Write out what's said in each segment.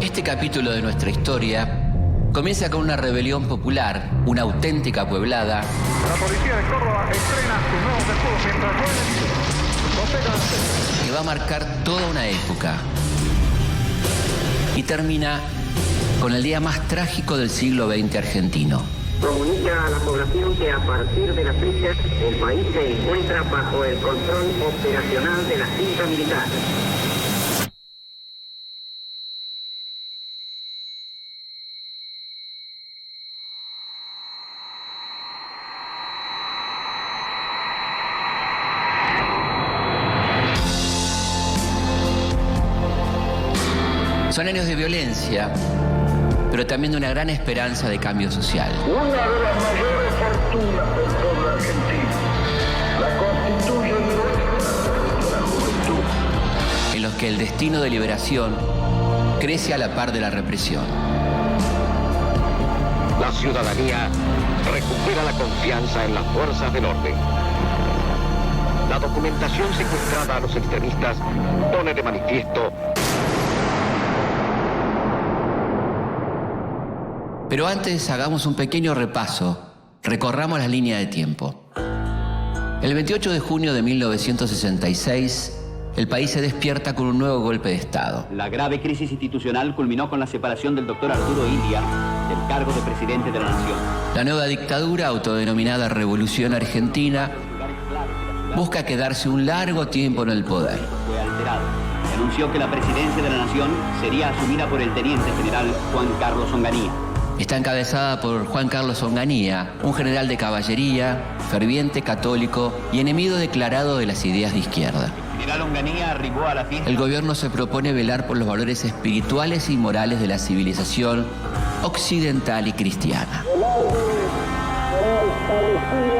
Este capítulo de nuestra historia comienza con una rebelión popular, una auténtica pueblada. La policía de Córdoba estrena sus nuevos escudos mientras que va a marcar toda una época. Y termina con el día más trágico del siglo XX argentino. Comunica a la población que a partir de la fecha el país se encuentra bajo el control operacional de la junta militar. Son años de violencia, pero también de una gran esperanza de cambio social. Una de las mayores fortunas del pueblo argentino la constituye nuestra juventud, En los que el destino de liberación crece a la par de la represión. La ciudadanía recupera la confianza en las fuerzas del orden. La documentación secuestrada a los extremistas pone de manifiesto. Pero antes hagamos un pequeño repaso, recorramos la línea de tiempo. El 28 de junio de 1966, el país se despierta con un nuevo golpe de Estado. La grave crisis institucional culminó con la separación del doctor Arturo Illia del cargo de presidente de la Nación. La nueva dictadura, autodenominada Revolución Argentina, busca quedarse un largo tiempo en el poder. Fue alterado. Se anunció que la presidencia de la Nación sería asumida por el teniente general Juan Carlos Onganía. Está encabezada por Juan Carlos Onganía, un general de caballería, ferviente católico y enemigo declarado de las ideas de izquierda. El general Onganía arribó a la fiesta. El gobierno se propone velar por los valores espirituales y morales de la civilización occidental y cristiana. el orden será establecido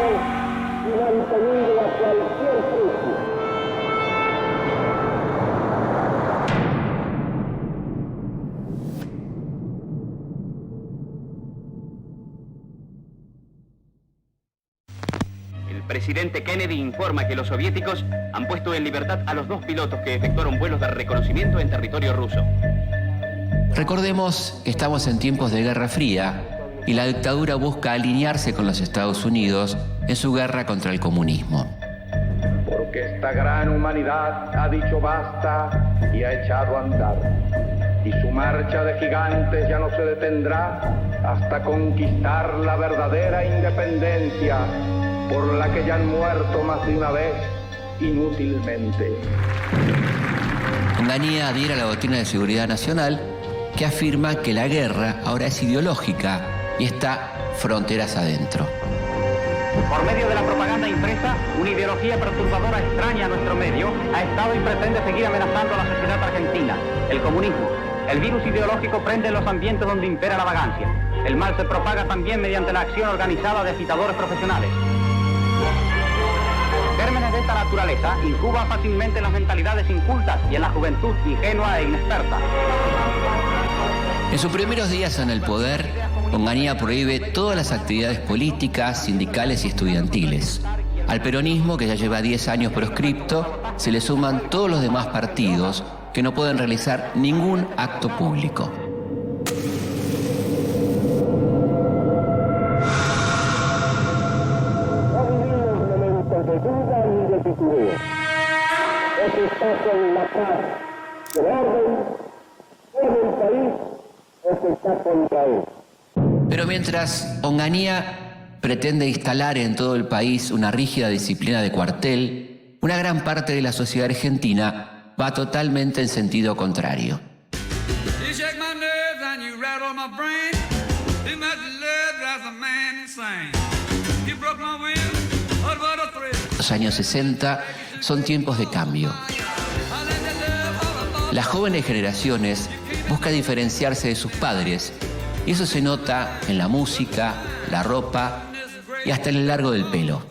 y mantenido a cualquier precio. El presidente Kennedy informa que los soviéticos han puesto en libertad a los dos pilotos que efectuaron vuelos de reconocimiento en territorio ruso. Recordemos que estamos en tiempos de Guerra Fría y la dictadura busca alinearse con los Estados Unidos en su guerra contra el comunismo. Porque esta gran humanidad ha dicho basta y ha echado a andar. Y su marcha de gigantes ya no se detendrá hasta conquistar la verdadera independencia por la que ya han muerto más de una vez inútilmente. Onganía adhiere a la doctrina de seguridad nacional que afirma que la guerra ahora es ideológica y está fronteras adentro. Por medio de la propaganda impresa, una ideología perturbadora extraña a nuestro medio ha estado y pretende seguir amenazando a la sociedad argentina. El comunismo. El virus ideológico prende en los ambientes donde impera la vagancia. El mal se propaga también mediante la acción organizada de agitadores profesionales. Gérmenes de esta naturaleza incuban fácilmente en las mentalidades incultas y en la juventud ingenua e inexperta. En sus primeros días en el poder, Onganía prohíbe todas las actividades políticas, sindicales y estudiantiles. Al peronismo, que ya lleva 10 años proscripto, se le suman todos los demás partidos que no pueden realizar ningún acto público. No vivimos momentos de duda ni de titubeo. Es estar con la paz, el orden, en el país, es estar contra él. Pero mientras Onganía pretende instalar en todo el país una rígida disciplina de cuartel, una gran parte de la sociedad argentina va totalmente en sentido contrario. Los años 60 son tiempos de cambio. Las jóvenes generaciones buscan diferenciarse de sus padres y eso se nota en la música, la ropa y hasta en el largo del pelo.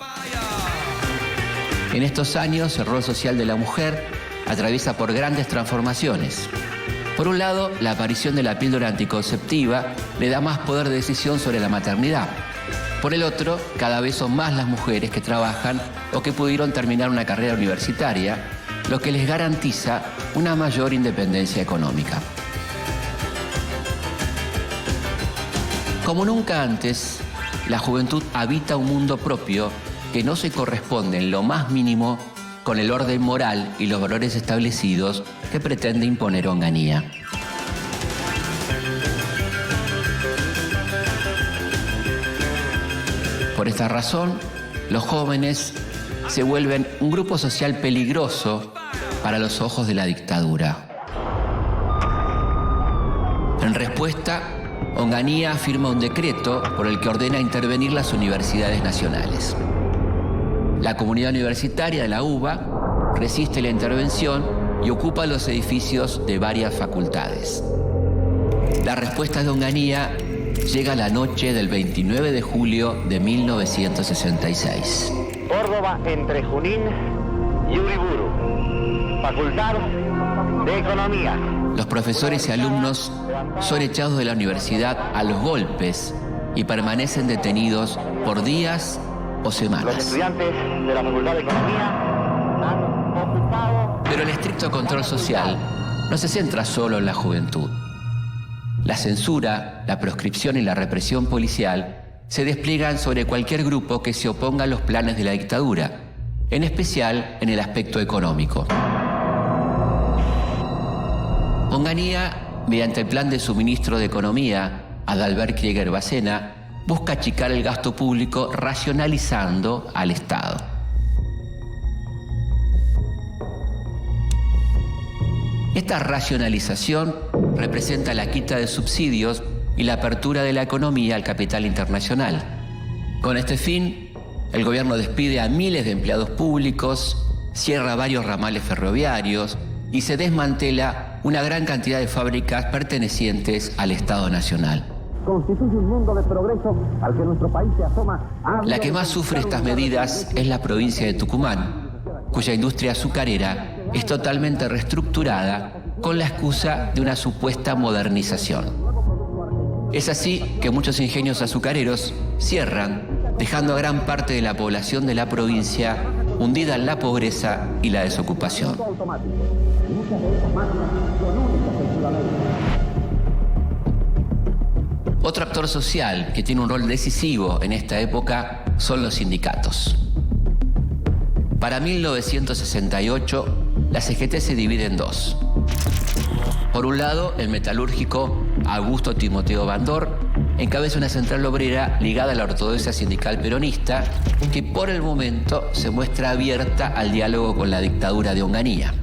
En estos años, el rol social de la mujer atraviesa por grandes transformaciones. Por un lado, la aparición de la píldora anticonceptiva le da más poder de decisión sobre la maternidad. Por el otro, cada vez son más las mujeres que trabajan o que pudieron terminar una carrera universitaria, lo que les garantiza una mayor independencia económica. como nunca antes, la juventud habita un mundo propio que no se corresponde en lo más mínimo con el orden moral y los valores establecidos que pretende imponer Onganía. Por esta razón, los jóvenes se vuelven un grupo social peligroso para los ojos de la dictadura. En respuesta, Onganía firma un decreto por el que ordena intervenir las universidades nacionales. La comunidad universitaria de la UBA resiste la intervención y ocupa los edificios de varias facultades. La respuesta de Onganía llega la noche del 29 de julio de 1966. Córdoba entre Junín y Uriburu. Facultad de Economía. Los profesores y alumnos son echados de la universidad a los golpes y permanecen detenidos por días o semanas. Los estudiantes de la Facultad de Economía han ocupado... Pero el estricto control social no se centra solo en la juventud. La censura, la proscripción y la represión policial se despliegan sobre cualquier grupo que se oponga a los planes de la dictadura, en especial en el aspecto económico. Onganía, mediante el plan de suministro de economía, Adalbert Krieger Bacena, busca achicar el gasto público racionalizando al Estado. Esta racionalización representa la quita de subsidios y la apertura de la economía al capital internacional. Con este fin, el gobierno despide a miles de empleados públicos, cierra varios ramales ferroviarios y se desmantela una gran cantidad de fábricas pertenecientes al Estado Nacional. Constituye un mundo de progreso al que nuestro país se asoma. La que más sufre estas medidas es la provincia de Tucumán, cuya industria azucarera es totalmente reestructurada con la excusa de una supuesta modernización. Es así que muchos ingenios azucareros cierran, dejando a gran parte de la población de la provincia hundida en la pobreza y la desocupación. Otro actor social que tiene un rol decisivo en esta época son los sindicatos. Para 1968, la CGT se divide en dos. Por un lado, el metalúrgico Augusto Timoteo Bandor encabeza una central obrera ligada a la ortodoxia sindical peronista que por el momento se muestra abierta al diálogo con la dictadura de Onganía.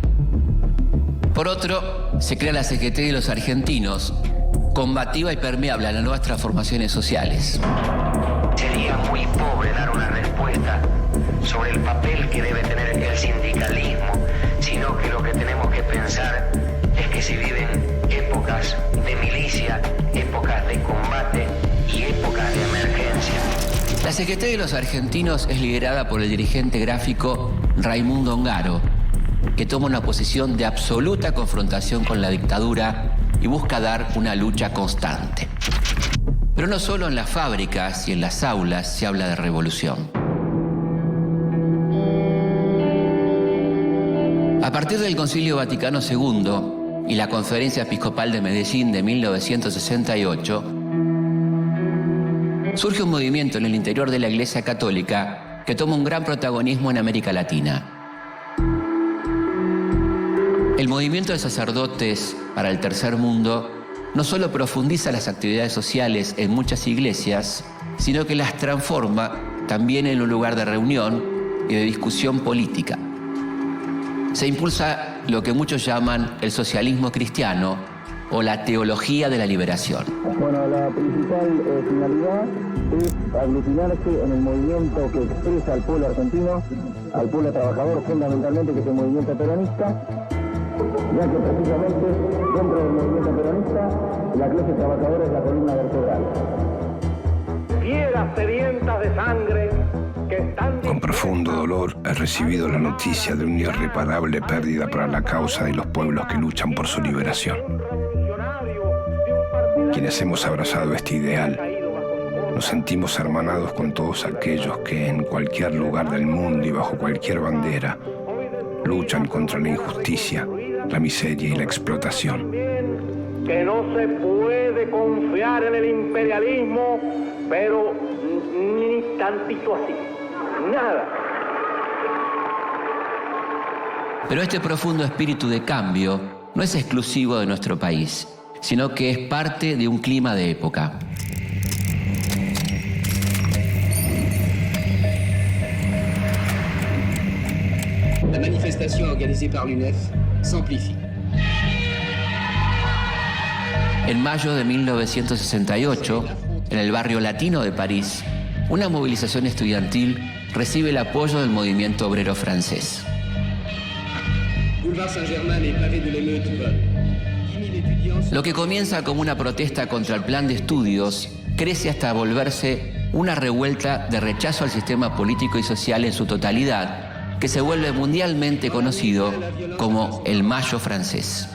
Por otro, se crea la CGT de los argentinos, combativa y permeable a las nuevas transformaciones sociales. Sería muy pobre dar una respuesta sobre el papel que debe tener el sindicalismo, sino que lo que tenemos que pensar es que se viven épocas de milicia, épocas de combate y épocas de emergencia. La CGT de los argentinos es liderada por el dirigente gráfico Raimundo Ongaro, que toma una posición de absoluta confrontación con la dictadura y busca dar una lucha constante. Pero no solo en las fábricas y en las aulas se habla de revolución. A partir del Concilio Vaticano II y la Conferencia Episcopal de Medellín de 1968, surge un movimiento en el interior de la Iglesia Católica que toma un gran protagonismo en América Latina. El movimiento de sacerdotes para el Tercer Mundo no solo profundiza las actividades sociales en muchas iglesias, sino que las transforma también en un lugar de reunión y de discusión política. Se impulsa lo que muchos llaman el socialismo cristiano o la teología de la liberación. Bueno, la principal finalidad es aglutinarse en el movimiento que expresa al pueblo argentino, al pueblo trabajador fundamentalmente, que es el movimiento peronista, ya que precisamente dentro del movimiento peronista la clase trabajadora es la columna vertebral. Fieras sedientas de sangre que están... Con profundo dolor he recibido la noticia de una irreparable pérdida para la causa de los pueblos que luchan por su liberación. Quienes hemos abrazado este ideal, nos sentimos hermanados con todos aquellos que en cualquier lugar del mundo y bajo cualquier bandera luchan contra la injusticia, la miseria y la explotación. que no se puede confiar en el imperialismo, pero ni tantito así, nada. Pero este profundo espíritu de cambio no es exclusivo de nuestro país, sino que es parte de un clima de época. La manifestation organisée par l'UNEF s'amplifie. En mayo de 1968, en el barrio latino de París, una movilización estudiantil recibe el apoyo del movimiento obrero francés. Boulevard Saint-Germain et pavé de l'émeute. 10 000 étudiants. Lo que comienza como una protesta contra el plan de estudios crece hasta volverse una revuelta de rechazo al sistema político y social en su totalidad, que se vuelve mundialmente conocido como el Mayo francés.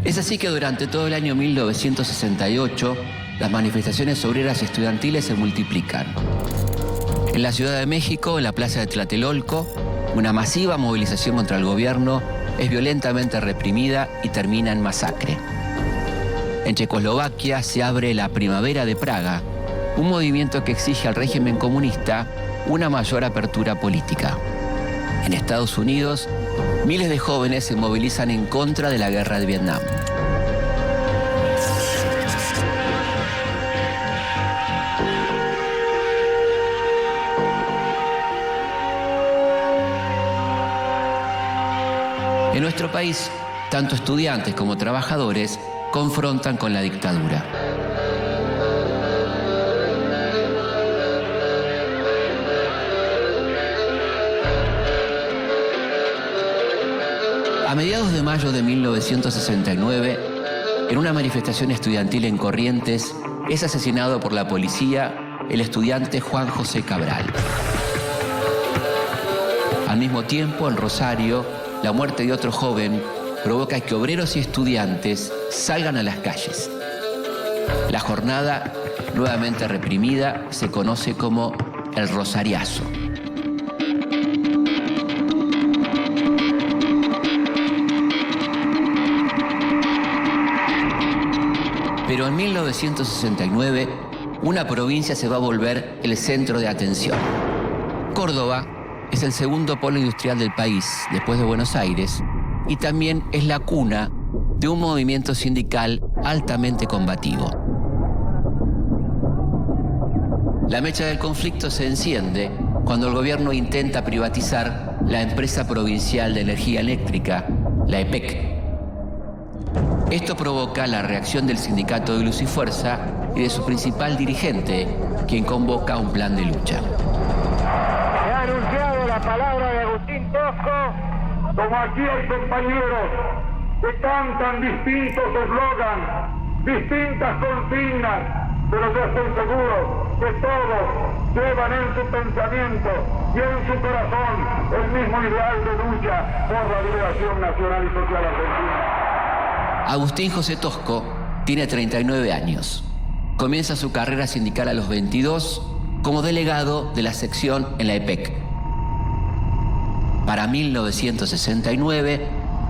Es así que durante todo el año 1968, las manifestaciones obreras y estudiantiles se multiplican. En la Ciudad de México, en la Plaza de Tlatelolco, una masiva movilización contra el gobierno es violentamente reprimida y termina en masacre. En Checoslovaquia se abre la Primavera de Praga, un movimiento que exige al régimen comunista una mayor apertura política. En Estados Unidos, miles de jóvenes se movilizan en contra de la guerra de Vietnam. En nuestro país, tanto estudiantes como trabajadores confrontan con la dictadura. A mediados de mayo de 1969, en una manifestación estudiantil en Corrientes, es asesinado por la policía el estudiante Juan José Cabral. Al mismo tiempo, en Rosario, la muerte de otro joven provoca que obreros y estudiantes salgan a las calles. La jornada, nuevamente reprimida, se conoce como el Rosariazo. Pero en 1969, una provincia se va a volver el centro de atención. Córdoba es el segundo polo industrial del país, después de Buenos Aires, y también es la cuna de un movimiento sindical altamente combativo. La mecha del conflicto se enciende cuando el gobierno intenta privatizar la empresa provincial de energía eléctrica, la EPEC. Esto provoca la reacción del sindicato de Luz y Fuerza y de su principal dirigente, quien convoca un plan de lucha. Se ha anunciado la palabra de Agustín Tosco. Como aquí hay compañeros que cantan distintos eslogans, distintas consignas, pero yo estoy seguro que todos llevan en su pensamiento y en su corazón el mismo ideal de lucha por la liberación nacional y social argentina. Agustín José Tosco tiene 39 años. Comienza su carrera sindical a los 22 como delegado de la sección en la EPEC. Para 1969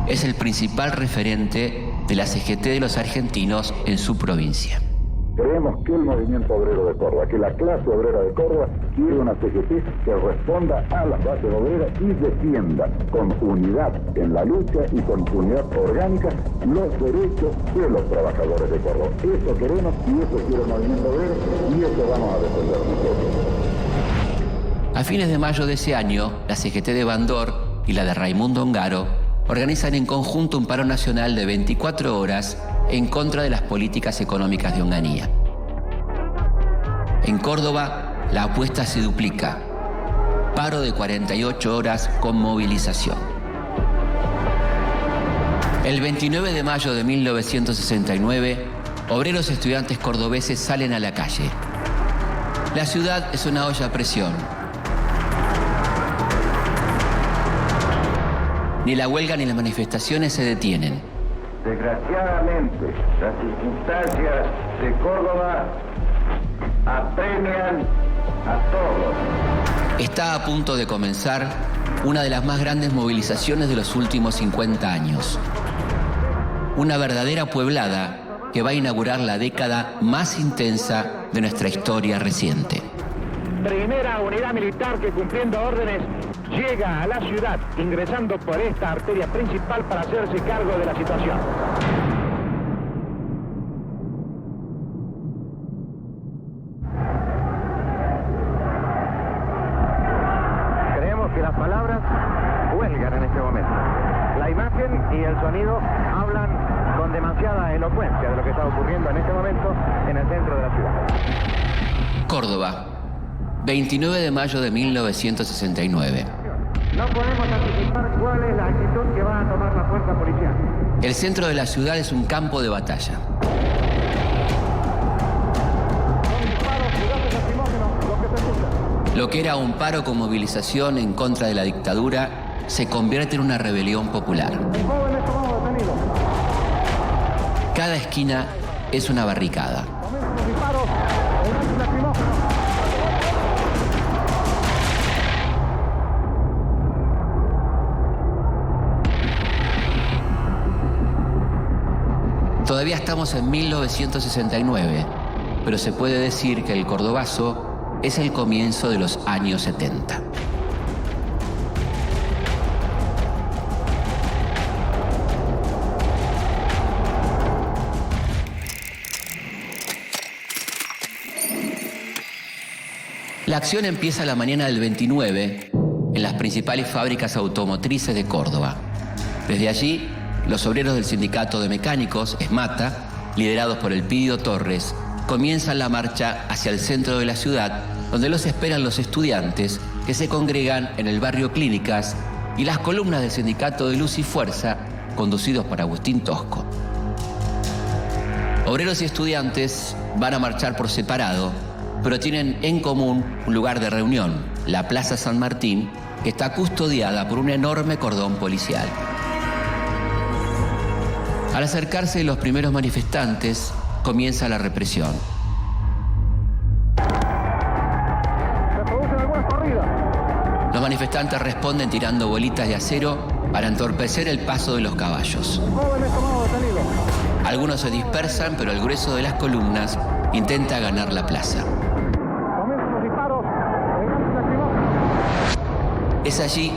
es el principal referente de la CGT de los argentinos en su provincia. Creemos que el movimiento obrero de Córdoba, que la clase obrera de Córdoba quiere una CGT que responda a las bases obreras y defienda con unidad en la lucha y con unidad orgánica los derechos de los trabajadores de Córdoba. Eso queremos y eso quiere el movimiento obrero y eso vamos a defender nosotros. A fines de mayo de ese año, la CGT de Bandor y la de Raimundo Ongaro organizan en conjunto un paro nacional de 24 horas en contra de las políticas económicas de Onganía. En Córdoba, la apuesta se duplica. Paro de 48 horas con movilización. El 29 de mayo de 1969, obreros y estudiantes cordobeses salen a la calle. La ciudad es una olla a presión. Ni la huelga ni las manifestaciones se detienen. Desgraciadamente, las circunstancias de Córdoba apremian a todos. Está a punto de comenzar una de las más grandes movilizaciones de los últimos 50 años. una verdadera pueblada que va a inaugurar la década más intensa de nuestra historia reciente. Primera unidad militar que, cumpliendo órdenes, llega a la ciudad, ingresando por esta arteria principal para hacerse cargo de la situación. Creemos que las palabras huelgan en este momento. La imagen y el sonido hablan con demasiada elocuencia de lo que está ocurriendo en este momento en el centro de la ciudad. Córdoba, 29 de mayo de 1969. No podemos anticipar cuál es la actitud que va a tomar la fuerza policial. El centro de la ciudad es un campo de batalla. Lo que era un paro con movilización en contra de la dictadura se convierte en una rebelión popular. Cada esquina es una barricada. Todavía estamos en 1969, pero se puede decir que el Cordobazo es el comienzo de los años 70. La acción empieza la mañana del 29 en las principales fábricas automotrices de Córdoba. Desde allí, los obreros del sindicato de mecánicos, ESMATA, liderados por Elpidio Torres, comienzan la marcha hacia el centro de la ciudad, donde los esperan los estudiantes que se congregan en el barrio Clínicas y las columnas del sindicato de Luz y Fuerza, conducidos por Agustín Tosco. Obreros y estudiantes van a marchar por separado, pero tienen en común un lugar de reunión, la Plaza San Martín, que está custodiada por un enorme cordón policial. Al acercarse los primeros manifestantes, comienza la represión. Los manifestantes responden tirando bolitas de acero para entorpecer el paso de los caballos. Algunos se dispersan, pero el grueso de las columnas intenta ganar la plaza. Es allí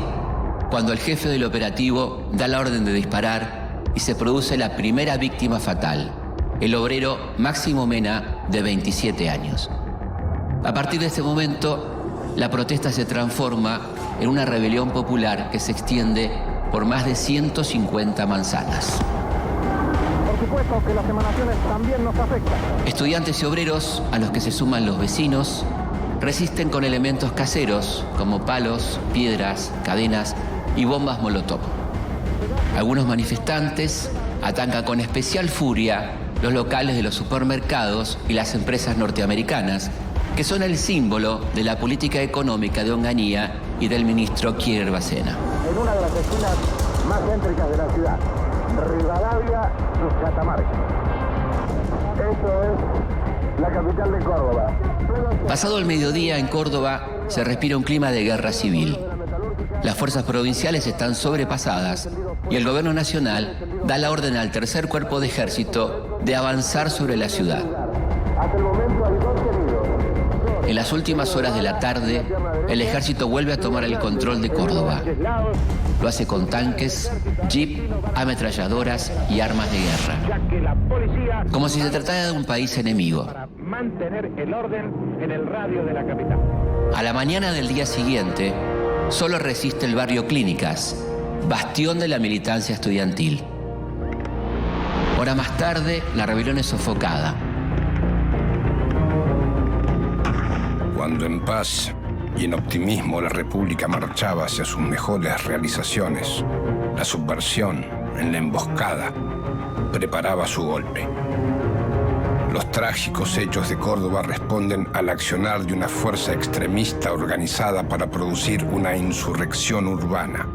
cuando el jefe del operativo da la orden de disparar y se produce la primera víctima fatal, el obrero Máximo Mena, de 27 años. A partir de este momento, la protesta se transforma en una rebelión popular que se extiende por más de 150 manzanas. Por supuesto que las emanaciones también nos afectan. Estudiantes y obreros, a los que se suman los vecinos, resisten con elementos caseros como palos, piedras, cadenas y bombas molotov. Algunos manifestantes atacan con especial furia los locales de los supermercados y las empresas norteamericanas, que son el símbolo de la política económica de Onganía y del ministro Kierer Bacena. En una de las esquinas más céntricas de la ciudad, Rivadavia, sus Catamarca. Eso es la capital de Córdoba. Pasado el mediodía en Córdoba se respira un clima de guerra civil. Las fuerzas provinciales están sobrepasadas y el gobierno nacional da la orden al tercer cuerpo de ejército de avanzar sobre la ciudad. En las últimas horas de la tarde, el ejército vuelve a tomar el control de Córdoba. Lo hace con tanques, jeep, ametralladoras y armas de guerra. Como si se tratara de un país enemigo. Mantener el orden en el radio de la capital. A la mañana del día siguiente, solo resiste el barrio Clínicas, bastión de la militancia estudiantil. Hora más tarde, la rebelión es sofocada. Cuando en paz y en optimismo la República marchaba hacia sus mejores realizaciones, la subversión, en la emboscada, preparaba su golpe. Los trágicos hechos de Córdoba responden al accionar de una fuerza extremista organizada para producir una insurrección urbana.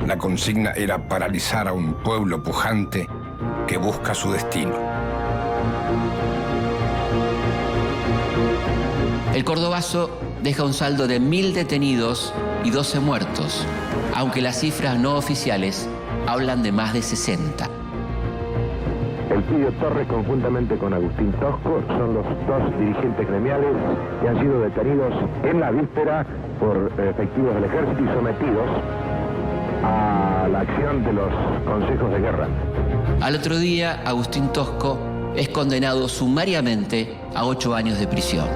La consigna era paralizar a un pueblo pujante que busca su destino. El Cordobazo deja un saldo de 1.000 detenidos y 12 muertos, aunque las cifras no oficiales hablan de más de 60. Elpidio Torres, conjuntamente con Agustín Tosco, son los dos dirigentes gremiales que han sido detenidos en la víspera por efectivos del ejército y sometidos a la acción de los consejos de guerra. Al otro día, Agustín Tosco es condenado sumariamente a 8 años de prisión.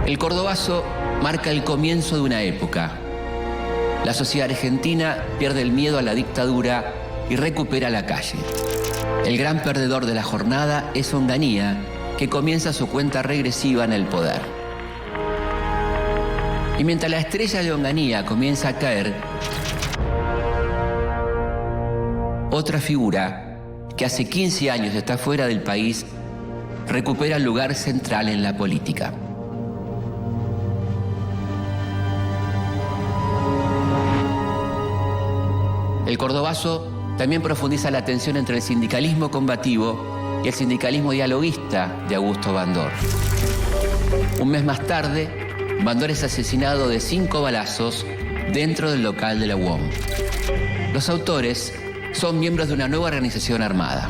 El Cordobazo marca el comienzo de una época. La sociedad argentina pierde el miedo a la dictadura y recupera la calle. El gran perdedor de la jornada es Onganía, que comienza su cuenta regresiva en el poder. Y mientras la estrella de Onganía comienza a caer, otra figura que hace 15 años está fuera del país recupera el lugar central en la política. El Cordobazo también profundiza la tensión entre el sindicalismo combativo y el sindicalismo dialoguista de Augusto Bandor. Un mes más tarde, Bandor es asesinado de 5 balazos dentro del local de la UOM. Los autores son miembros de una nueva organización armada.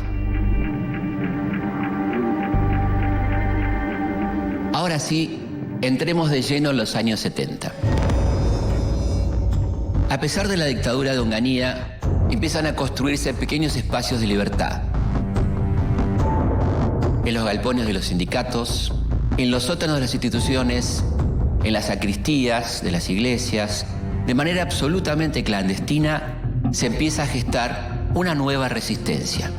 Ahora sí, entremos de lleno en los años 70. A pesar de la dictadura de Onganía, empiezan a construirse pequeños espacios de libertad. En los galpones de los sindicatos, en los sótanos de las instituciones, en las sacristías de las iglesias, de manera absolutamente clandestina, se empieza a gestar una nueva resistencia.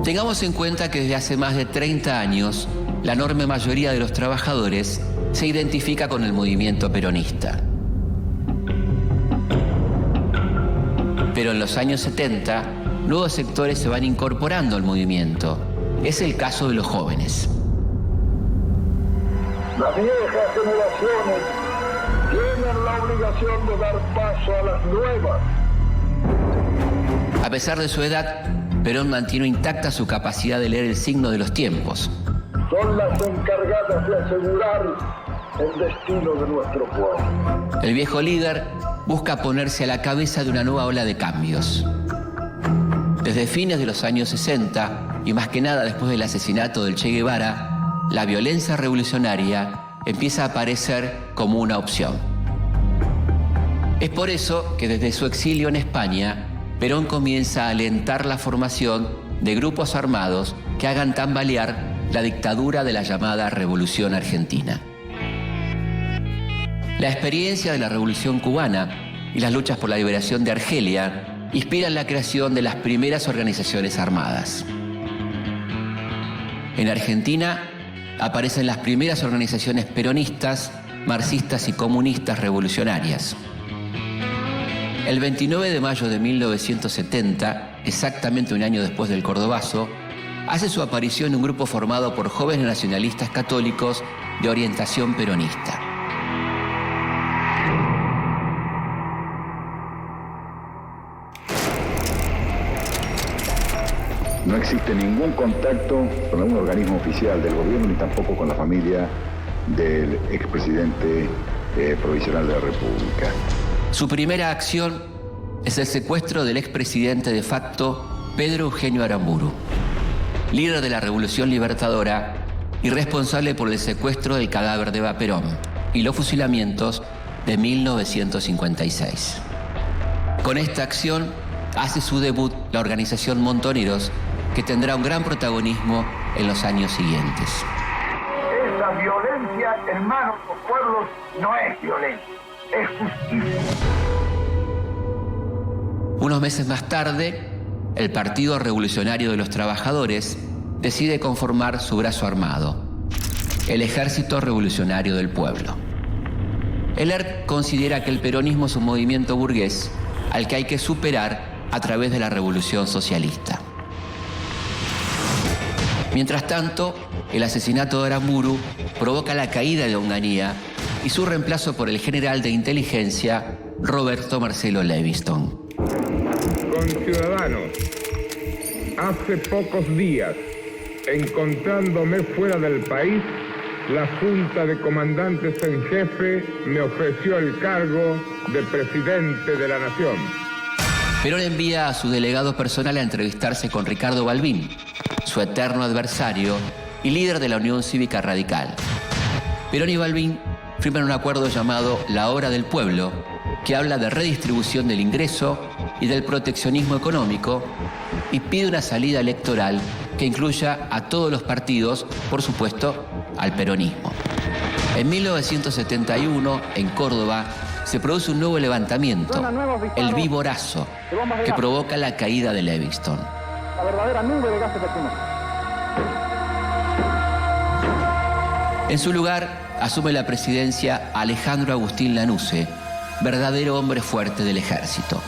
Tengamos en cuenta que desde hace más de 30 años, la enorme mayoría de los trabajadores se identifica con el movimiento peronista. Pero en los años 70, nuevos sectores se van incorporando al movimiento. Es el caso de los jóvenes. Las viejas generaciones tienen la obligación de dar paso a las nuevas. A pesar de su edad, Perón mantiene intacta su capacidad de leer el signo de los tiempos. Son las encargadas de asegurar el destino de nuestro pueblo. El viejo líder busca ponerse a la cabeza de una nueva ola de cambios. Desde fines de los años 60, y más que nada después del asesinato del Che Guevara, la violencia revolucionaria empieza a aparecer como una opción. Es por eso que desde su exilio en España, Perón comienza a alentar la formación de grupos armados que hagan tambalear la dictadura de la llamada Revolución Argentina. La experiencia de la Revolución Cubana y las luchas por la liberación de Argelia inspiran la creación de las primeras organizaciones armadas. En Argentina aparecen las primeras organizaciones peronistas, marxistas y comunistas revolucionarias. El 29 de mayo de 1970, exactamente un año después del Cordobazo, hace su aparición un grupo formado por jóvenes nacionalistas católicos de orientación peronista. No existe ningún contacto con algún organismo oficial del gobierno ni tampoco con la familia del expresidente provisional de la República. Su primera acción es el secuestro del expresidente de facto Pedro Eugenio Aramburu, líder de la Revolución Libertadora y responsable por el secuestro del cadáver de Eva Perón y los fusilamientos de 1956. Con esta acción hace su debut la organización Montoneros, que tendrá un gran protagonismo en los años siguientes. Esa violencia, hermanos, los pueblos, no es violencia, es justicia. Unos meses más tarde, el Partido Revolucionario de los Trabajadores decide conformar su brazo armado, el Ejército Revolucionario del Pueblo. El ERP considera que el peronismo es un movimiento burgués al que hay que superar a través de la revolución socialista. Mientras tanto, el asesinato de Aramburu provoca la caída de Onganía y su reemplazo por el general de inteligencia Roberto Marcelo Levingston. Conciudadanos, hace pocos días, encontrándome fuera del país, la Junta de Comandantes en Jefe me ofreció el cargo de presidente de la Nación. Perón envía a su delegado personal a entrevistarse con Ricardo Balbín, su eterno adversario y líder de la Unión Cívica Radical. Perón y Balbín firman un acuerdo llamado La Hora del Pueblo, que habla de redistribución del ingreso y del proteccionismo económico, y pide una salida electoral que incluya a todos los partidos, por supuesto, al peronismo. En 1971, en Córdoba, se produce un nuevo levantamiento, el Viborazo, que provoca la caída de Livingston. La verdadera nube de gases lacrimógenos. En su lugar, asume la presidencia Alejandro Agustín Lanusse, verdadero hombre fuerte del ejército.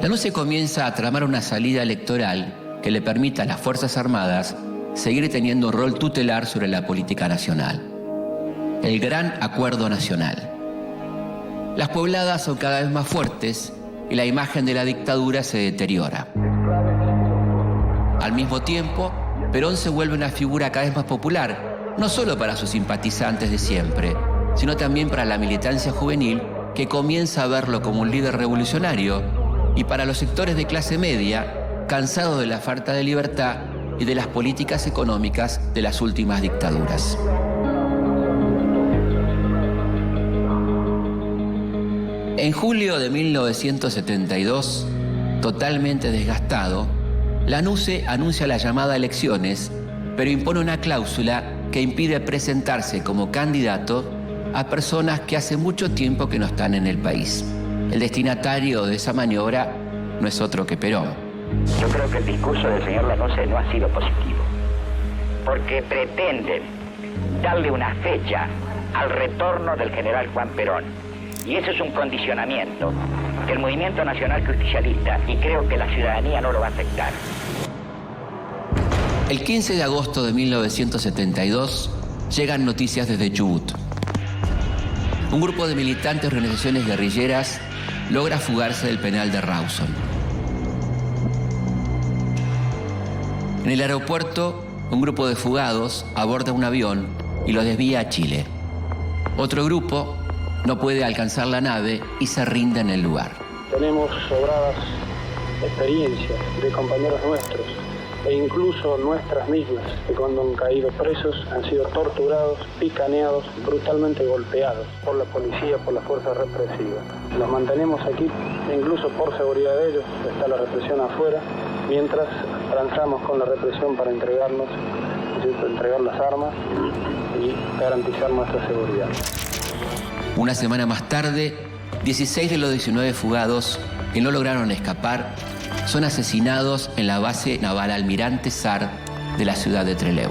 Lanusse comienza a tramar una salida electoral que le permita a las Fuerzas Armadas seguir teniendo un rol tutelar sobre la política nacional. El Gran Acuerdo Nacional. Las pobladas son cada vez más fuertes y la imagen de la dictadura se deteriora. Al mismo tiempo, Perón se vuelve una figura cada vez más popular, no solo para sus simpatizantes de siempre, sino también para la militancia juvenil, que comienza a verlo como un líder revolucionario, y para los sectores de clase media, cansados de la falta de libertad y de las políticas económicas de las últimas dictaduras. En julio de 1972, totalmente desgastado, Lanusse anuncia las llamadas elecciones, pero impone una cláusula que impide presentarse como candidato a personas que hace mucho tiempo que no están en el país. El destinatario de esa maniobra no es otro que Perón. Yo creo que el discurso del señor Lanusse no ha sido positivo, porque pretenden darle una fecha al retorno del general Juan Perón. Y eso es un condicionamiento del movimiento nacional justicialista, y creo que la ciudadanía no lo va a aceptar. El 15 de agosto de 1972 llegan noticias desde Chubut. Un grupo de militantes de organizaciones guerrilleras logra fugarse del penal de Rawson. En el aeropuerto, un grupo de fugados aborda un avión y lo desvía a Chile. Otro grupo no puede alcanzar la nave y se rinde en el lugar. Tenemos sobradas experiencias de compañeros nuestros e incluso nuestras mismas, que cuando han caído presos han sido torturados, picaneados, brutalmente golpeados por la policía, por las fuerzas represivas. Los mantenemos aquí, incluso por seguridad de ellos, está la represión afuera, mientras avanzamos con la represión para entregarnos, entregar las armas y garantizar nuestra seguridad. Una semana más tarde, 16 de los 19 fugados que no lograron escapar son asesinados en la base naval Almirante Sar de la ciudad de Trelew.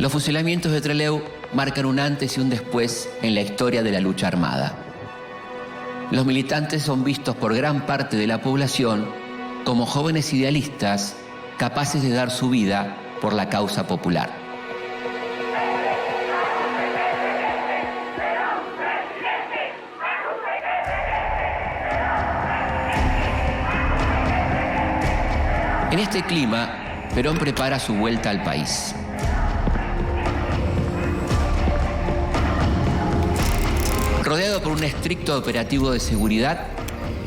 Los fusilamientos de Trelew marcan un antes y un después en la historia de la lucha armada. Los militantes son vistos por gran parte de la población como jóvenes idealistas capaces de dar su vida por la causa popular. En este clima, Perón prepara su vuelta al país. Rodeado por un estricto operativo de seguridad,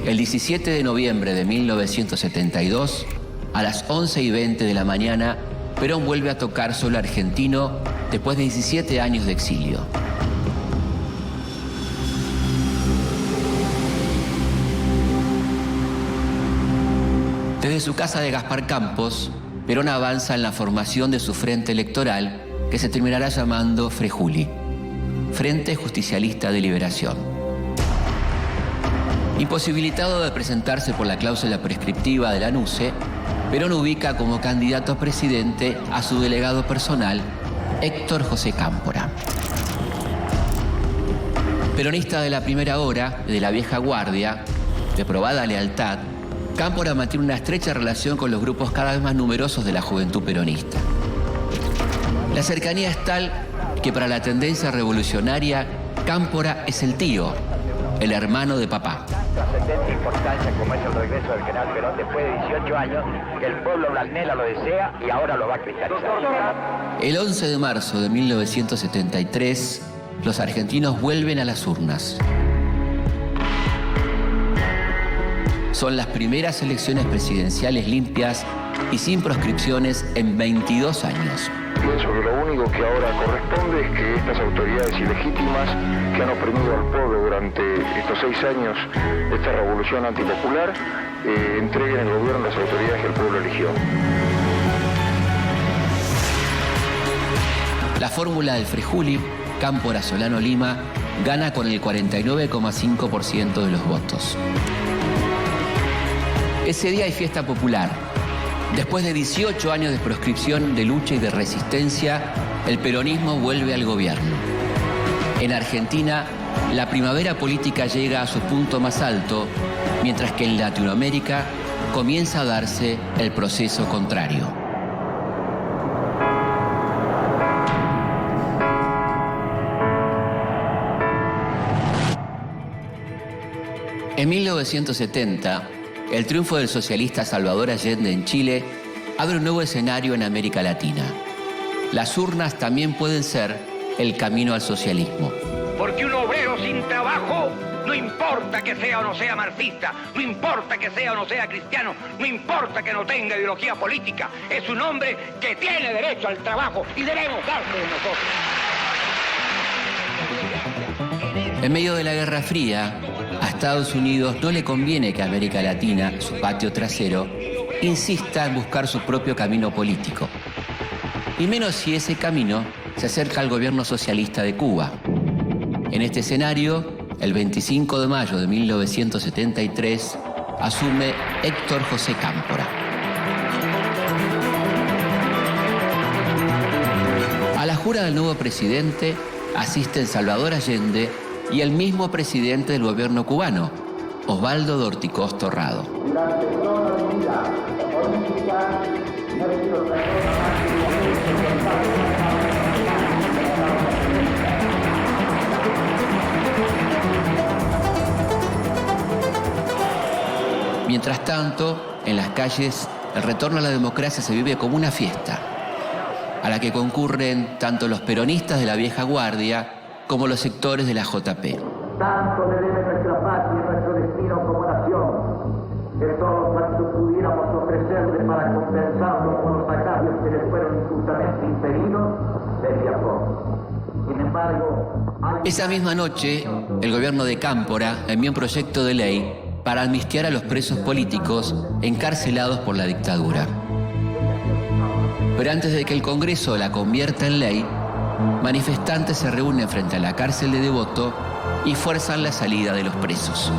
el 17 de noviembre de 1972, a las 11:20 de la mañana, Perón vuelve a tocar suelo argentino después de 17 años de exilio. Desde su casa de Gaspar Campos, Perón avanza en la formación de su frente electoral, que se terminará llamando Frejuli, Frente Justicialista de Liberación. Imposibilitado de presentarse por la cláusula prescriptiva de Lanusse, Perón ubica como candidato a presidente a su delegado personal, Héctor José Cámpora. Peronista de la primera hora, de la vieja guardia, de probada lealtad, Cámpora mantiene una estrecha relación con los grupos cada vez más numerosos de la juventud peronista. La cercanía es tal que para la tendencia revolucionaria, Cámpora es el tío, el hermano de papá. trascendencia e importancia como es el regreso del general Perón después de 18 años, que el pueblo lo anhela, lo desea y ahora lo va a cristalizar. El 11 de marzo de 1973, los argentinos vuelven a las urnas. Son las primeras elecciones presidenciales limpias y sin proscripciones en 22 años. Pienso que lo único que ahora corresponde es que estas autoridades ilegítimas que han oprimido al pueblo durante estos 6 años de esta revolución antipopular entreguen el gobierno a las autoridades que el pueblo eligió. La fórmula del Frejuli, Cámpora Solano Lima, gana con el 49,5% de los votos. Ese día hay fiesta popular. Después de 18 años de proscripción, de lucha y de resistencia, el peronismo vuelve al gobierno. En Argentina, la primavera política llega a su punto más alto, mientras que en Latinoamérica comienza a darse el proceso contrario. En 1970, el triunfo del socialista Salvador Allende en Chile abre un nuevo escenario en América Latina. Las urnas también pueden ser el camino al socialismo. Porque un obrero sin trabajo, no importa que sea o no sea marxista, no importa que sea o no sea cristiano, no importa que no tenga ideología política, es un hombre que tiene derecho al trabajo y debemos dárselo nosotros. En medio de la Guerra Fría, a Estados Unidos no le conviene que América Latina, su patio trasero, insista en buscar su propio camino político. Y menos si ese camino se acerca al gobierno socialista de Cuba. En este escenario, el 25 de mayo de 1973, asume Héctor José Cámpora. A la jura del nuevo presidente asisten Salvador Allende y el mismo presidente del gobierno cubano, Osvaldo Dorticós Torrado. Durante toda mi vida política no he sido persona más. Mientras tanto, en las calles, el retorno a la democracia se vive como una fiesta, a la que concurren tanto los peronistas de la vieja guardia como los sectores de la JP. Tanto le debe nuestra patria y nuestro destino como nación, que todo cuanto pudiéramos ofrecerle para compensarlo por los agravios que le fueron injustamente impedidos, sería poco. Sin embargo, esa misma noche, el gobierno de Cámpora envió un proyecto de ley para amnistiar a los presos políticos encarcelados por la dictadura. Pero antes de que el Congreso la convierta en ley, manifestantes se reúnen frente a la cárcel de Devoto y fuerzan la salida de los presos.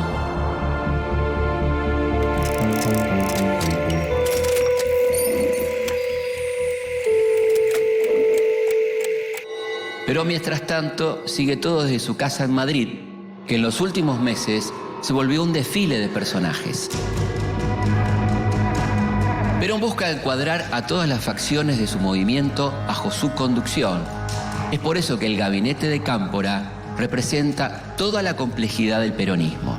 Pero mientras tanto, sigue todo desde su casa en Madrid, que en los últimos meses se volvió un desfile de personajes. Perón busca encuadrar a todas las facciones de su movimiento bajo su conducción. Es por eso que el gabinete de Cámpora representa toda la complejidad del peronismo.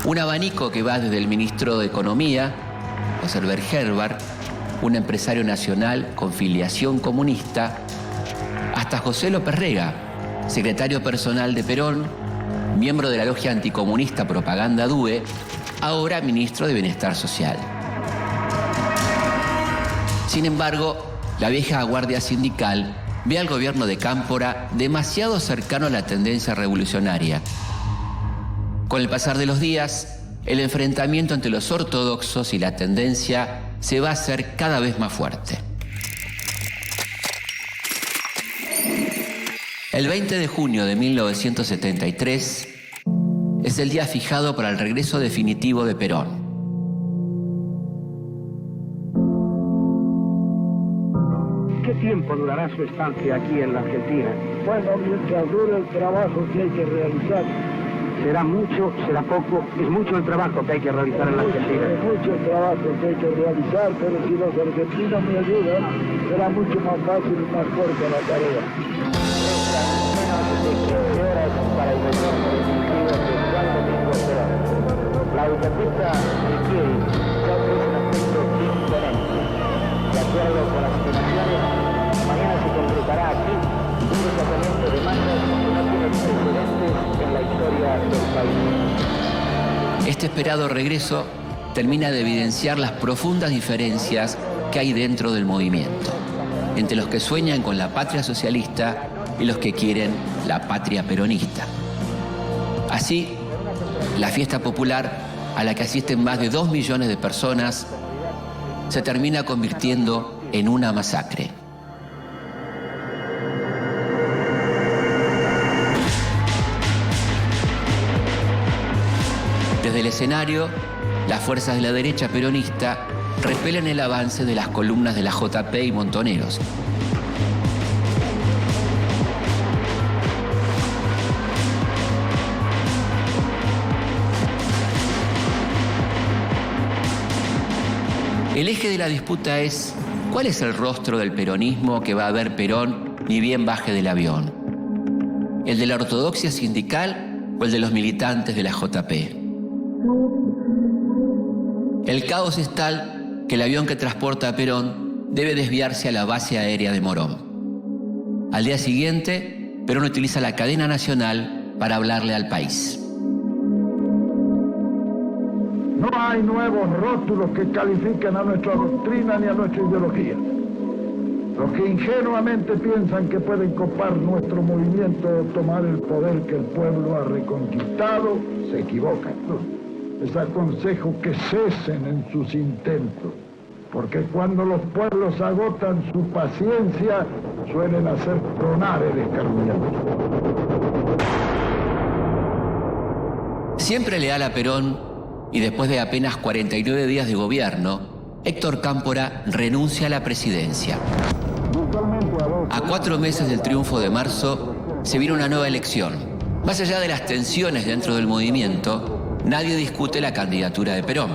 Un abanico que va desde el ministro de Economía, José Herbert, un empresario nacional con filiación comunista, hasta José López Rega, secretario personal de Perón, miembro de la logia anticomunista Propaganda DUE, ahora ministro de Bienestar Social. Sin embargo, la vieja guardia sindical ve al gobierno de Cámpora demasiado cercano a la tendencia revolucionaria. Con el pasar de los días, el enfrentamiento entre los ortodoxos y la tendencia se va a hacer cada vez más fuerte. El 20 de junio de 1973 es el día fijado para el regreso definitivo de Perón. ¿Qué tiempo durará su estancia aquí en la Argentina? Bueno, mientras dure el trabajo que hay que realizar. ¿Será mucho, será poco? Es mucho el trabajo que hay que realizar en la Argentina. Es mucho el trabajo que hay que realizar, pero si los argentinos me ayudan, será mucho más fácil y más corta la tarea. Para el retorno definitivo de Juan Domingo Perón. este esperado regreso termina de evidenciar las profundas diferencias que hay dentro del movimiento, entre los que sueñan con la patria socialista y los que quieren la patria peronista. Así, la fiesta popular, a la que asisten más de 2 millones de personas, se termina convirtiendo en una masacre. Desde el escenario, las fuerzas de la derecha peronista repelen el avance de las columnas de la JP y Montoneros. El eje de la disputa es: ¿cuál es el rostro del peronismo que va a ver Perón ni bien baje del avión? ¿El de la ortodoxia sindical o el de los militantes de la JP? El caos es tal que el avión que transporta a Perón debe desviarse a la base aérea de Morón. Al día siguiente, Perón utiliza la cadena nacional para hablarle al país. No hay nuevos rótulos que califiquen a nuestra doctrina ni a nuestra ideología. Los que ingenuamente piensan que pueden copar nuestro movimiento o tomar el poder que el pueblo ha reconquistado, se equivocan. Les aconsejo que cesen en sus intentos, porque cuando los pueblos agotan su paciencia, suelen hacer tronar el escarmiento. Siempre leal a Perón, y después de apenas 49 días de gobierno, Héctor Cámpora renuncia a la presidencia. A 4 meses del triunfo de marzo, se viene una nueva elección. Más allá de las tensiones dentro del movimiento, nadie discute la candidatura de Perón.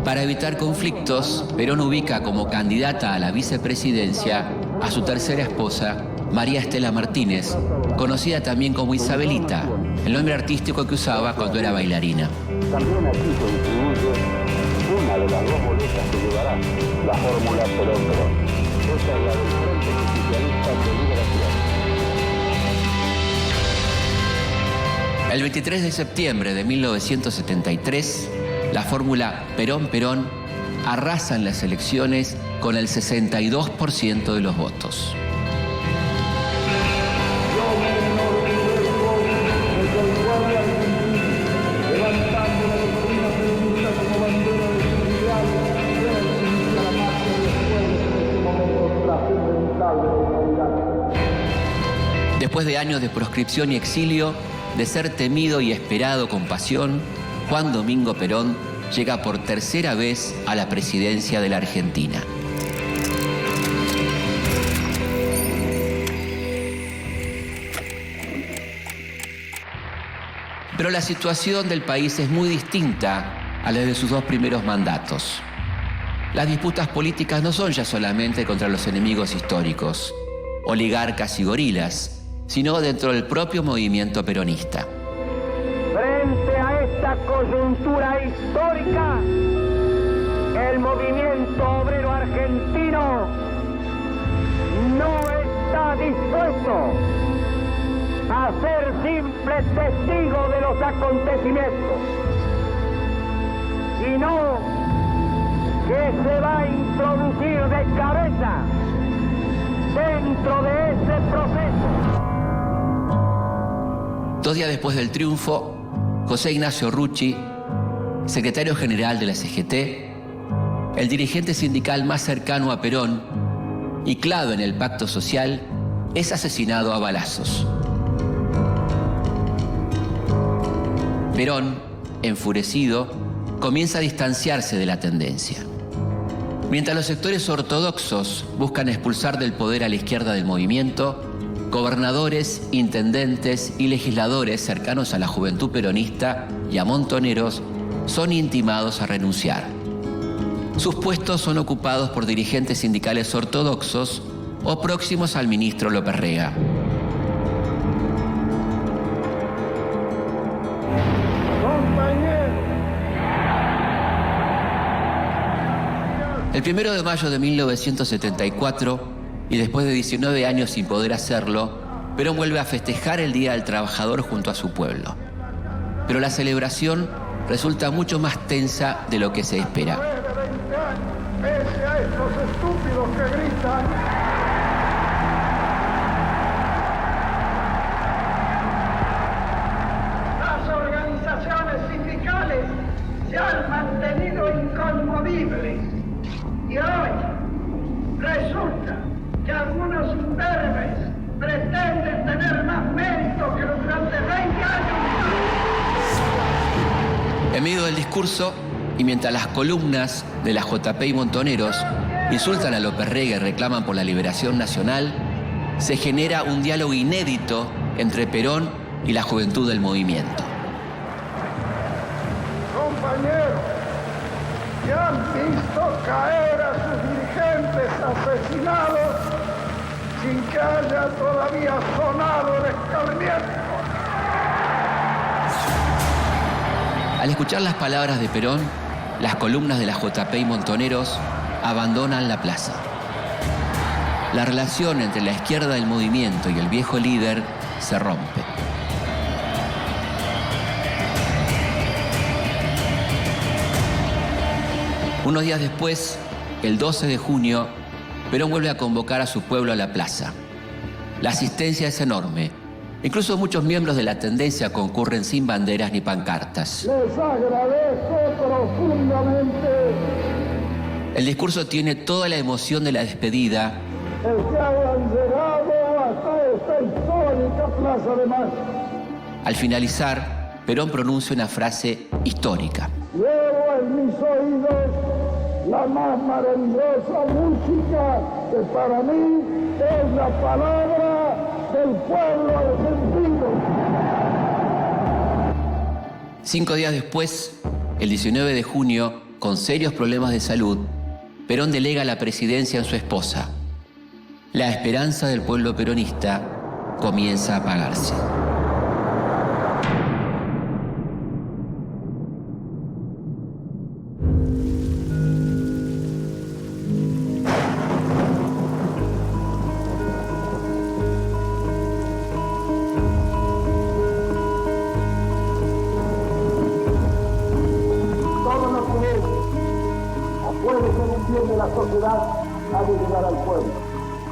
Para evitar conflictos, Perón ubica como candidata a la vicepresidencia a su tercera esposa, María Estela Martínez, conocida también como Isabelita, el nombre artístico que usaba cuando era bailarina. También aquí contribuye una de las 2 boletas que llevará la fórmula Perón-Perón. Esa es la del Frente Justicialista de Liberación. El 23 de septiembre de 1973, la fórmula Perón-Perón arrasa en las elecciones con el 62% de los votos. Después de años de proscripción y exilio, de ser temido y esperado con pasión, Juan Domingo Perón llega por tercera vez a la presidencia de la Argentina. Pero la situación del país es muy distinta a la de sus 2 primeros mandatos. Las disputas políticas no son ya solamente contra los enemigos históricos, oligarcas y gorilas, sino dentro del propio movimiento peronista. Frente a esta coyuntura histórica, el movimiento obrero argentino no está dispuesto a ser simple testigo de los acontecimientos, sino que se va a introducir de cabeza dentro de ese proceso. 2 días después del triunfo, José Ignacio Rucci, secretario general de la CGT, el dirigente sindical más cercano a Perón y clave en el pacto social, es asesinado a balazos. Perón, enfurecido, comienza a distanciarse de la tendencia. Mientras los sectores ortodoxos buscan expulsar del poder a la izquierda del movimiento, gobernadores, intendentes y legisladores cercanos a la juventud peronista y a Montoneros son intimados a renunciar. Sus puestos son ocupados por dirigentes sindicales ortodoxos o próximos al ministro López Rega. El 1 de mayo de 1974, y después de 19 años sin poder hacerlo, Perón vuelve a festejar el Día del Trabajador junto a su pueblo. Pero la celebración resulta mucho más tensa de lo que se espera. Pese a estos estúpidos que gritan, las organizaciones sindicales se han mantenido inconmovibles y hoy resulta que algunos imberbes pretenden tener más mérito que durante 20 años. En medio del discurso, y mientras las columnas de la JP y Montoneros insultan a López Rega y reclaman por la liberación nacional, se genera un diálogo inédito entre Perón y la juventud del movimiento. Compañeros, ya han visto caer a sus dirigentes asesinados sin que haya todavía sonado el escarmiento. Al escuchar las palabras de Perón, las columnas de la JP y Montoneros abandonan la plaza. La relación entre la izquierda del movimiento y el viejo líder se rompe. Unos días después, el 12 de junio, Perón vuelve a convocar a su pueblo a la plaza. La asistencia es enorme. Incluso muchos miembros de la tendencia concurren sin banderas ni pancartas. Les agradezco profundamente El discurso tiene toda la emoción de la despedida. el que hayan llegado hasta esta histórica Plaza de Mayo. Al finalizar, Perón pronuncia una frase histórica. Llevo en mis oídos la más maravillosa música que para mí es la palabra del pueblo argentino. 5 días después, el 19 de junio, con serios problemas de salud, Perón delega la presidencia en su esposa. La esperanza del pueblo peronista comienza a apagarse. De la sociedad ha de llegar al pueblo.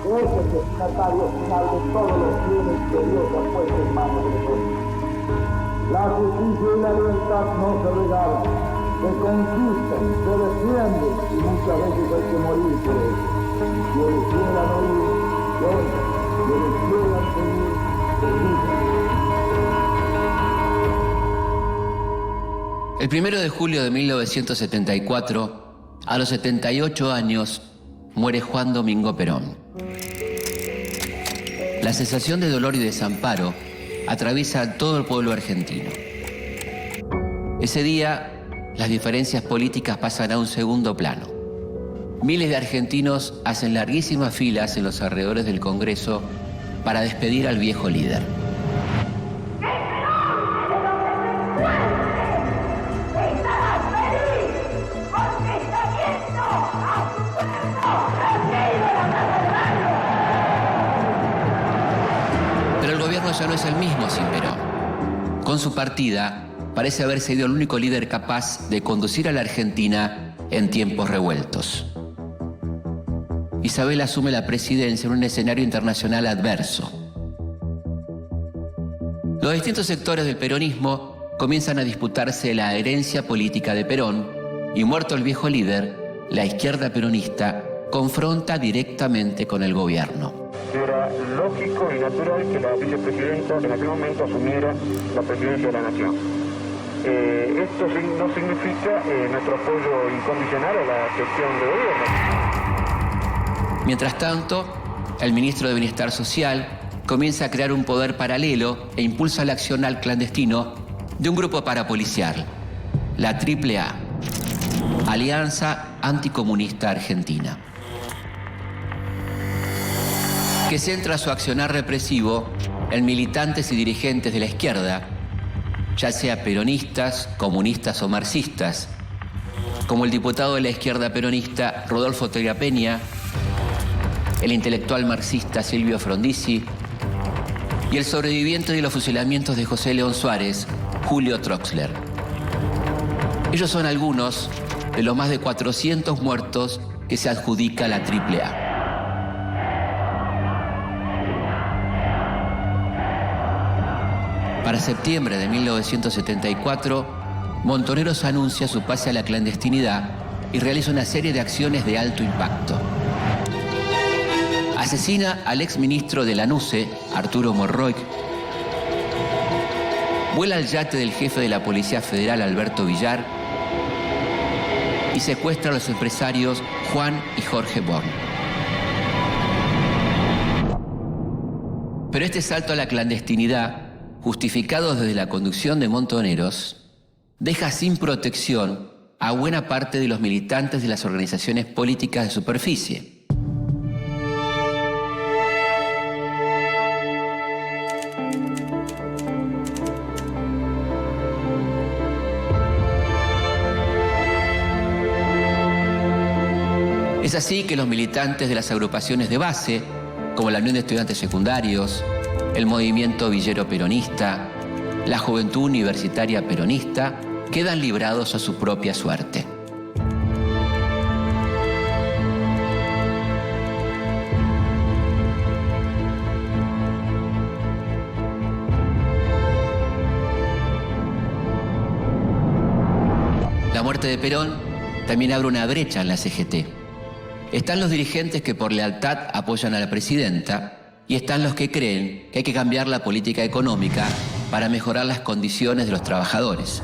Es el destinatario final de todos los bienes que Dios ha puesto en manos del pueblo. La justicia y la libertad no se regalan, se conquistan, se defienden y muchas veces hay que morir por ello. Quienes quieran oír, oigan. Quienes quieran seguir, sigan. El 1 de julio de 1974, a los 78 años, muere Juan Domingo Perón. La sensación de dolor y desamparo atraviesa a todo el pueblo argentino. Ese día, las diferencias políticas pasan a un segundo plano. Miles de argentinos hacen larguísimas filas en los alrededores del Congreso para despedir al viejo líder. Pero el gobierno ya no es el mismo sin Perón. Con su partida, parece haber sido el único líder capaz de conducir a la Argentina en tiempos revueltos. Isabel asume la presidencia en un escenario internacional adverso. Los distintos sectores del peronismo comienzan a disputarse la herencia política de Perón y, muerto el viejo líder, la izquierda peronista confronta directamente con el gobierno. Era lógico y natural que la vicepresidenta en aquel momento asumiera la presidencia de la nación. Esto no significa nuestro apoyo incondicional a la gestión de gobierno. Mientras tanto, el ministro de Bienestar Social comienza a crear un poder paralelo e impulsa el accionar clandestino de un grupo parapolicial, la AAA, Alianza Anticomunista Argentina, que centra su accionar represivo en militantes y dirigentes de la izquierda, ya sea peronistas, comunistas o marxistas, como el diputado de la izquierda peronista Rodolfo Toria Peña, el intelectual marxista Silvio Frondizi y el sobreviviente de los fusilamientos de José León Suárez, Julio Troxler. Ellos son algunos de los más de 400 muertos que se adjudica la AAA. Para septiembre de 1974, Montoneros anuncia su pase a la clandestinidad y realiza una serie de acciones de alto impacto. Asesina al exministro de la NUCE, Arturo Monroy. Vuela el yate del jefe de la Policía Federal, Alberto Villar. Y secuestra a los empresarios Juan y Jorge Born. Pero este salto a la clandestinidad, justificado desde la conducción de Montoneros, deja sin protección a buena parte de los militantes de las organizaciones políticas de superficie. Es así que los militantes de las agrupaciones de base, como la Unión de Estudiantes Secundarios, el Movimiento Villero Peronista, la Juventud Universitaria Peronista, quedan librados a su propia suerte. La muerte de Perón también abre una brecha en la CGT. Están los dirigentes que por lealtad apoyan a la presidenta y están los que creen que hay que cambiar la política económica para mejorar las condiciones de los trabajadores.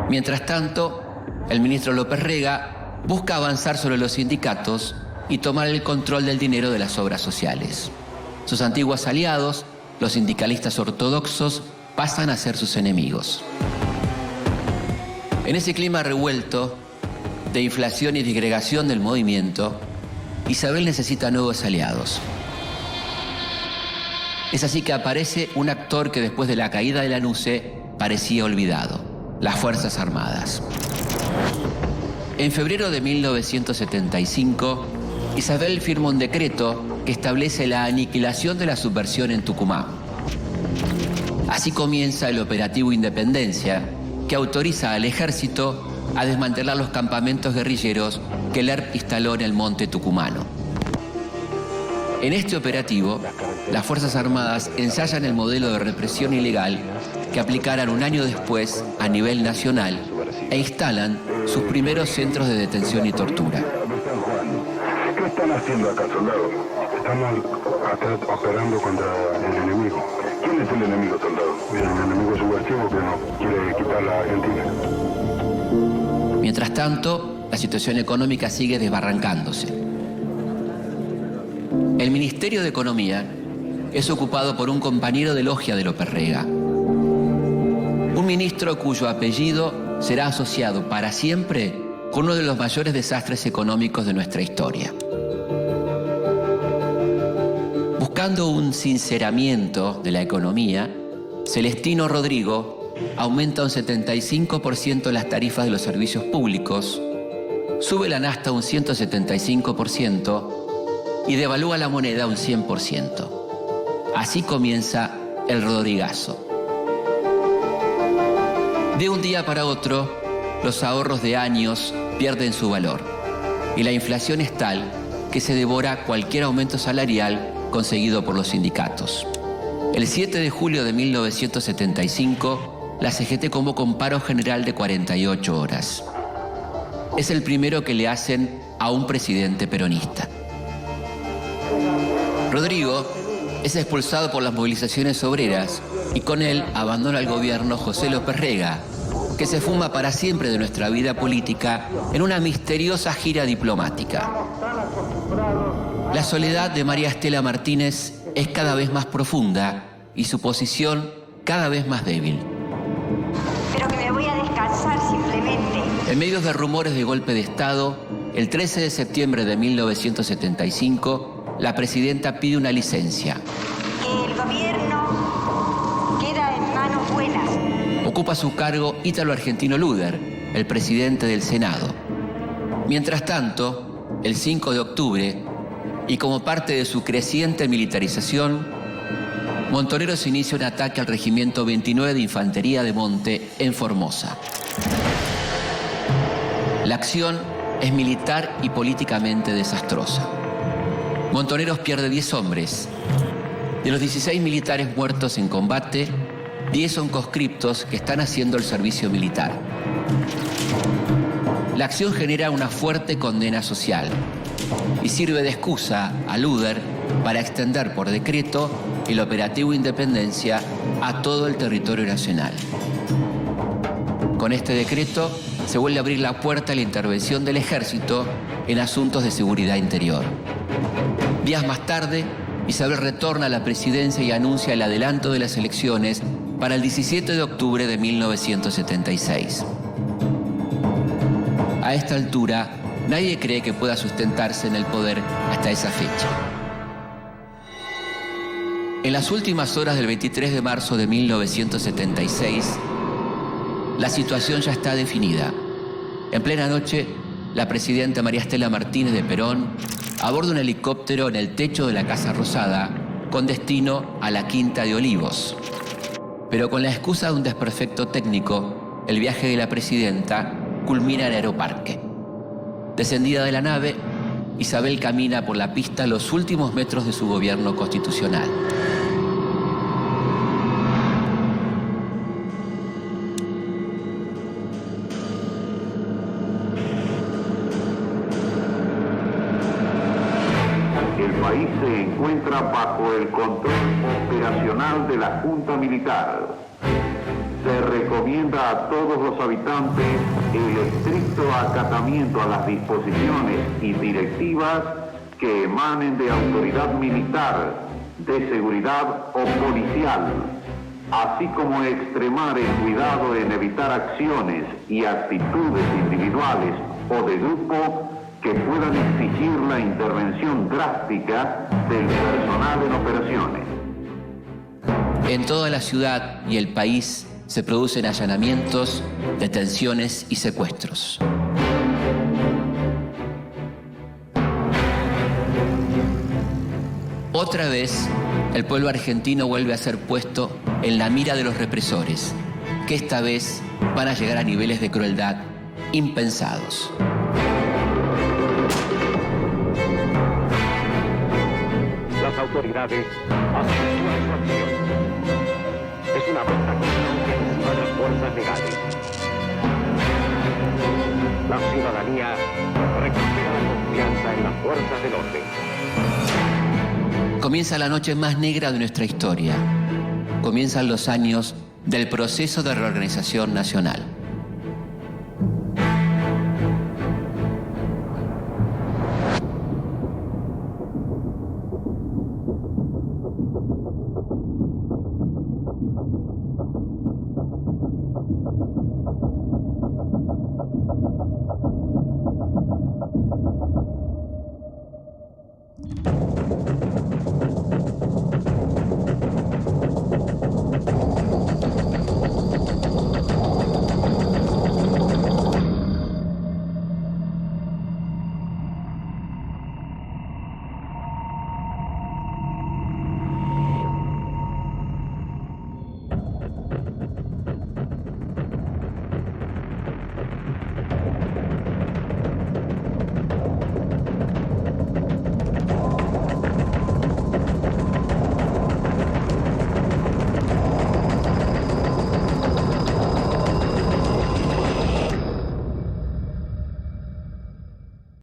Mientras tanto, el ministro López Rega busca avanzar sobre los sindicatos y tomar el control del dinero de las obras sociales. Sus antiguos aliados, los sindicalistas ortodoxos, pasan a ser sus enemigos. En ese clima revuelto de inflación y disgregación del movimiento, Isabel necesita nuevos aliados. Es así que aparece un actor que después de la caída de la NUCE parecía olvidado: las Fuerzas Armadas. En febrero de 1975, Isabel firma un decreto que establece la aniquilación de la subversión en Tucumán. Así comienza el operativo Independencia, que autoriza al ejército a desmantelar los campamentos guerrilleros que el ERP instaló en el monte tucumano. En este operativo, las Fuerzas Armadas ensayan el modelo de represión ilegal que aplicarán un año después a nivel nacional e instalan sus primeros centros de detención y tortura. ¿Qué están haciendo acá, soldados? Estamos acá operando contra el enemigo. ¿Quién es el enemigo, soldado? El enemigo subversivo que nos quiere quitar la Argentina. Mientras tanto, la situación económica sigue desbarrancándose. El Ministerio de Economía es ocupado por un compañero de logia de López Rega. Un ministro cuyo apellido será asociado para siempre con uno de los mayores desastres económicos de nuestra historia. Buscando un sinceramiento de la economía, Celestino Rodrigo aumenta un 75% las tarifas de los servicios públicos, sube la nafta un 175% y devalúa la moneda un 100%. Así comienza el Rodrigazo. De un día para otro, los ahorros de años pierden su valor y la inflación es tal que se devora cualquier aumento salarial conseguido por los sindicatos. El 7 de julio de 1975, la CGT convoca un paro general de 48 horas. Es el primero que le hacen a un presidente peronista. Rodrigo es expulsado por las movilizaciones obreras y con él abandona el gobierno José López Rega, que se fuma para siempre de nuestra vida política en una misteriosa gira diplomática. La soledad de María Estela Martínez es cada vez más profunda y su posición cada vez más débil. Pero que me voy a descansar simplemente. En medio de rumores de golpe de Estado, el 13 de septiembre de 1975, la presidenta pide una licencia. Que el gobierno queda en manos buenas. Ocupa su cargo Ítalo-Argentino Luder, el presidente del Senado. Mientras tanto, el 5 de octubre, y como parte de su creciente militarización, Montoneros inicia un ataque al Regimiento 29 de Infantería de Monte en Formosa. La acción es militar y políticamente desastrosa. Montoneros pierde 10 hombres. De los 16 militares muertos en combate, 10 son conscriptos que están haciendo el servicio militar. La acción genera una fuerte condena social y sirve de excusa a Luder para extender por decreto el operativo Independencia a todo el territorio nacional. Con este decreto se vuelve a abrir la puerta a la intervención del ejército en asuntos de seguridad interior. Días más tarde, Isabel retorna a la presidencia y anuncia el adelanto de las elecciones para el 17 de octubre de 1976. A esta altura, nadie cree que pueda sustentarse en el poder hasta esa fecha. En las últimas horas del 23 de marzo de 1976, la situación ya está definida. En plena noche, la presidenta María Estela Martínez de Perón aborda un helicóptero en el techo de la Casa Rosada con destino a la Quinta de Olivos. Pero con la excusa de un desperfecto técnico, el viaje de la presidenta culmina en Aeroparque. Descendida de la nave, Isabel camina por la pista los últimos metros de su gobierno constitucional. El país se encuentra bajo el control operacional de la Junta Militar. Se recomienda a todos los habitantes el estricto acatamiento a las disposiciones y directivas que emanen de autoridad militar, de seguridad o policial, así como extremar el cuidado en evitar acciones y actitudes individuales o de grupo que puedan exigir la intervención drástica del personal en operaciones. En toda la ciudad y el país se producen allanamientos, detenciones y secuestros. Otra vez, el pueblo argentino vuelve a ser puesto en la mira de los represores, que esta vez van a llegar a niveles de crueldad impensados. Las autoridades acentúan su acción. Es una afrenta contra las fuerzas legales. La ciudadanía recupera la confianza en las fuerzas del orden. Comienza la noche más negra de nuestra historia. Comienzan los años del proceso de reorganización nacional.